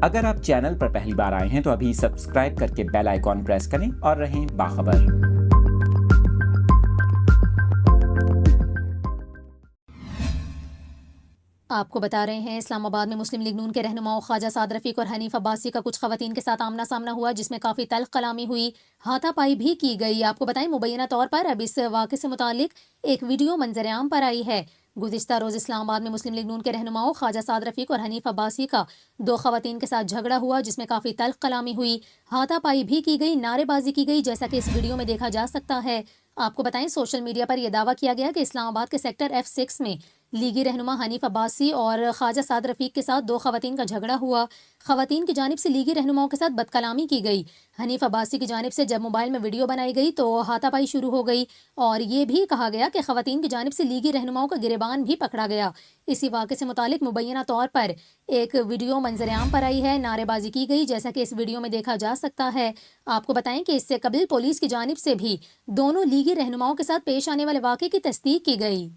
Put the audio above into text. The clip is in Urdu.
اگر آپ چینل پر پہلی بار آئے ہیں تو ابھی سبسکرائب کر کے بیل آئیکن پریس کریں اور رہیں باخبر۔ آپ کو بتا رہے ہیں اسلام آباد میں مسلم لیگ نون کے رہنماؤں خواجہ سعد رفیق اور حنیف عباسی کا کچھ خواتین کے ساتھ آمنا سامنا ہوا، جس میں کافی تلخ کلامی ہوئی، ہاتھا پائی بھی کی گئی۔ آپ کو بتائیں مبینہ طور پر اب اس واقعے سے متعلق ایک ویڈیو منظر عام پر آئی ہے۔ گزشتہ روز اسلام آباد میں مسلم لیگ نون کے رہنماؤں خواجہ سعد رفیق اور حنیف عباسی کا دو خواتین کے ساتھ جھگڑا ہوا، جس میں کافی تلخ کلامی ہوئی، ہاتھا پائی بھی کی گئی، نعرے بازی کی گئی، جیسا کہ اس ویڈیو میں دیکھا جا سکتا ہے۔ آپ کو بتائیں سوشل میڈیا پر یہ دعویٰ کیا گیا کہ اسلام آباد کے سیکٹر F6 میں لیگی رہنما حنیف عباسی اور خواجہ سعد رفیق کے ساتھ دو خواتین کا جھگڑا ہوا۔ خواتین کی جانب سے لیگی رہنماؤں کے ساتھ بد کلامی کی گئی۔ حنیف عباسی کی جانب سے جب موبائل میں ویڈیو بنائی گئی تو ہاتھا پائی شروع ہو گئی اور یہ بھی کہا گیا کہ خواتین کی جانب سے لیگی رہنماؤں کا گریبان بھی پکڑا گیا۔ اسی واقعے سے متعلق مبینہ طور پر ایک ویڈیو منظر عام پر آئی ہے، نعرے بازی کی گئی، جیسا کہ اس ویڈیو میں دیکھا جا سکتا ہے۔ آپ کو بتائیں کہ اس سے قبل پولیس کی جانب سے بھی دونوں لیگی رہنماؤں کے ساتھ پیش آنے والے واقعے کی تصدیق کی گئی۔